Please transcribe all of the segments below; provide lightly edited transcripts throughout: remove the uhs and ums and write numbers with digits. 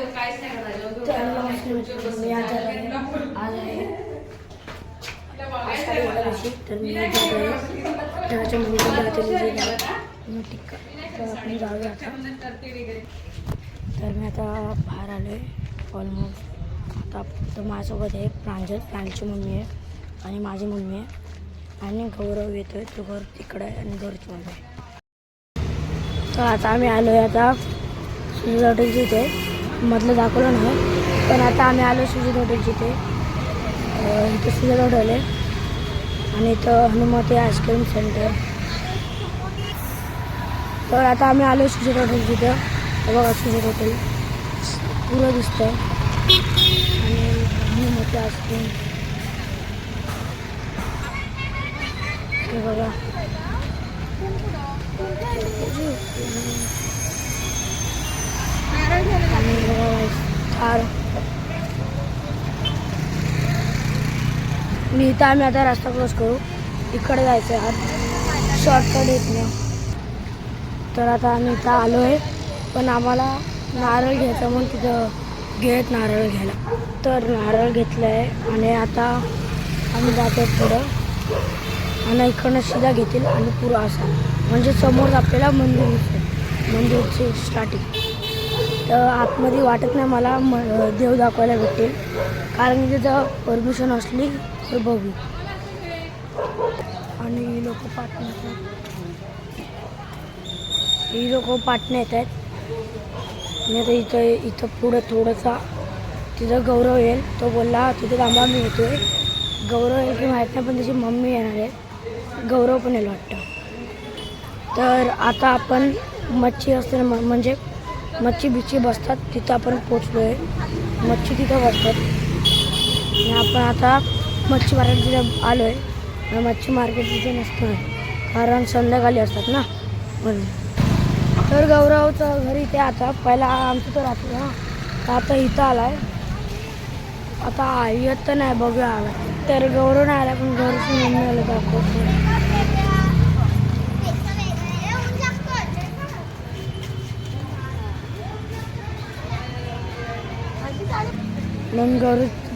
मी आज आहे तर मी त्याच्या टिक्का तर आपण जाऊया आता. तर मी आता बाहेर आलो आहे ऑलमोस्ट. आता फक्त माझ्यासोबत आहे प्रांजलची मम्मी आहे आणि माझी मम्मी आहे आणि गौरव येतो आहे. तो घर तिकडं आहे आणि घरचं आहे. तर आता आम्ही आलो आहे आता सुजित हॉटेलच्या इथे. मधलं दाखवलं नाही पण आता आम्ही आलो सुजित हॉटेलच्या इथे. इथं सुजित हॉटेल आहे आणि इथं हनुमती आईस्क्रीम सेंटर. तर आता आम्ही आलो सुजित हॉटेलच्या इथं. बघा सुजित हॉटेल पुरं दिसतं आणि हनुमती आईस्क्रीम हे बघा. आणि मी इथं आम्ही आता रस्ता क्रॉस करू. इकडे जायचं आहे आज शॉर्टकट येत नाही. तर आता आम्ही इथं आलो आहे पण आम्हाला नारळ घ्यायचा म्हणून तिथं घेत नारळ घ्यायला. तर नारळ घेतलं आहे आणि आता आम्ही जातो पुढं आणि इकडनं शिदा घेतील आणि पुरा असा म्हणजे समोर आपल्याला मंदिर दिसतं. मंदिरची स्टार्टिंग. तर आतमध्ये वाटत नाही मला देव दाखवायला भेटेल कारण की तिथं परमिशन असली तर बघू. आणि ही लोक पाटणे येत आहेत. आणि आता इथं पुढं थोडंसा तिथं गौरव येईल. तो बोलला तिथे थांबा मी येतो आहे. गौरव येईल की माहीत नाही पण त्याची मम्मी येणार आहे. गौरव पण येईल वाटतं. तर आता आपण मच्छी असते ना म्हणजे मच्छी बिच्छी बसतात तिथं आपण पोचलो आहे. मच्छी तिथं बसतात आणि आपण आता मच्छी मार्केट तिथं आलो आहे. आणि मच्छी मार्केट तिथे नसतं कारण संध्याकाळी असतात ना म्हणून. तर गौरवचं घरी ते आता पहिला आमचं तर राहतो ना तर आता इथं आला आहे. आता येत तर नाही बघूया आला तर गौरव नाही आला पण घरची मम्मी आलं दाखवतो. मग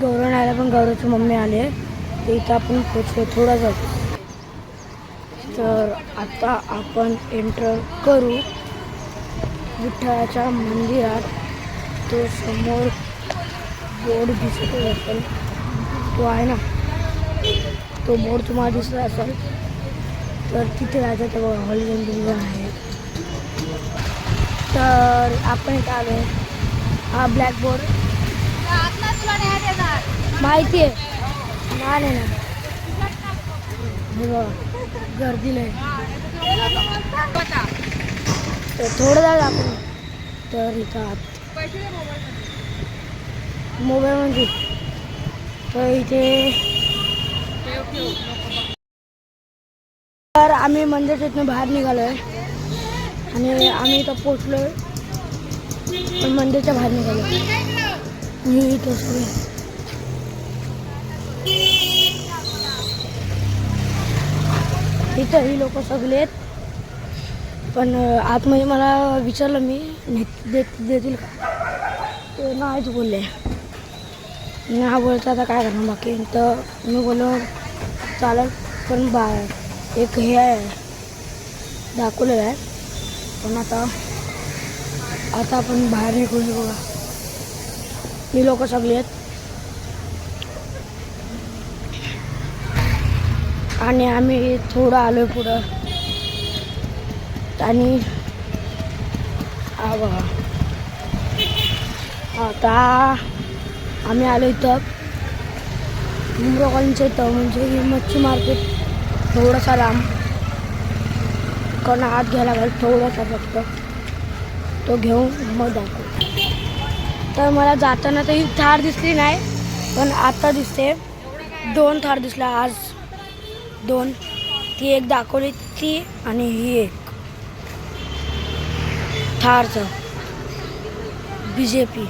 गौरव नाही आला पण गौरवची मम्मी आली आहे. ते इथं आपण पोचलो थोडा जातो. तर आता आपण एंटर करू विठ्ठलाच्या मंदिरात. तो समोर बोर्ड दिसत असेल तो आहे ना तो बोर्ड तुम्हाला दिसत असेल तर तिथे जायचं. तर बघा हॉल बिल्डिंग आहे. तर आपण इथं आलो आहे. हा ब्लॅक बोर्ड माहिती आहे नाही ना बघा गर्दी नाही. तर थोडं जाऊ आपण. तर इथं मोबाईलमध्ये तर इथे तर आम्ही मंदिराच्या इथून बाहेर निघालो आहे आणि आम्ही इथं पोचलो आहे पण मंदिरच्या बाहेर निघालो. मी इथं सगळे इथं ही लोक सगळे आहेत पण आतमध्ये मला विचारलं मी देतील का ते नाहीच बोलले. नाही बोलतं आता काय करणार बाकी. तर मी बोललो चालेल पण एक हे आहे दाखवलेलं आहे पण आता आपण बाहेर निघून बघा ही लोक सगळे आहेत. आणि आम्ही थोडं आलो आहे पुढं आणि हा बघा आता आम्ही आलो इथं मुंब्रा कॉलनीच्या इथं म्हणजे मच्छी मार्केट थोडासा लांब कारण हात घ्यायला लागेल थोडासा फक्त तो घेऊन मग दाखवू. तर मला जाताना तर ही थार दिसली नाही पण आता दिसते. 2 थार दिसल्या आज 2. ती एक दाखवली ती आणि ही एक थारचं BJP.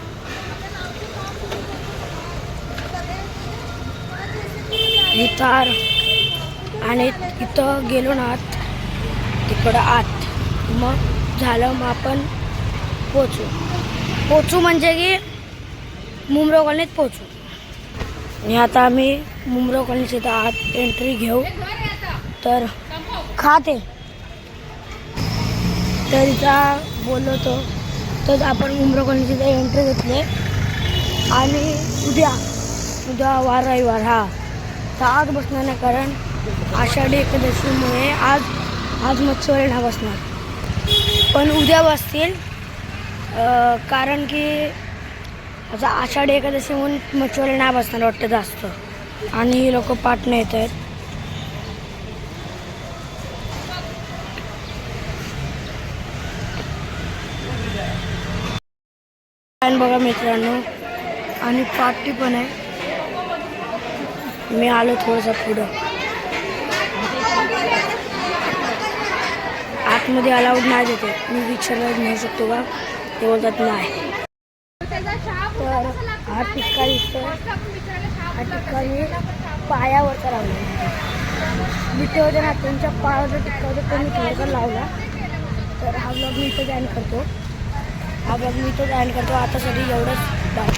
ही थार आणि इथं गेलो ना आत तिकडं आत मग झालं मग आपण पोचू. पोचू म्हणजे की मुंब्रा कॉलनीत पोचू. आणि आता आम्ही मुंब्रा कॉलनीच्या इथं आत एंट्री घेऊ. तर खाते तर इथं बोललो होतो तर आपण मुंब्रा कॉलनीची इथं एंट्री घेतली. आणि उद्या वार रविवार तर आज बसणार नाही, कारण आषाढी एकादशीमुळे आज मच्छीवाले नाही बसणार. पण उद्या बसतील, कारण की आता आषाढी एकादशी म्हणून मच्छीवाले नाही बसणार वाटतं जास्त. आणि ही लोक पाटणे येत आहेत. बघा मित्रांनो, आणि पार्टी पण आहे. मी आलो थोडंसं पुढं. आतमध्ये अलाउड नाही देते. मी विचारलं नेऊ शकतो का, ते बोलतात नाही. तर हा टिक्का दिसतो, हा टिक्का मी पायावरचा लावला. मिठे होते ना, त्यांच्या पायावरचा टिक्का होता तो मी थोडासा लावला. तर हा ब्लॉग मी इथं जॉईन करतो. आतासाठी एवढंच. बाय.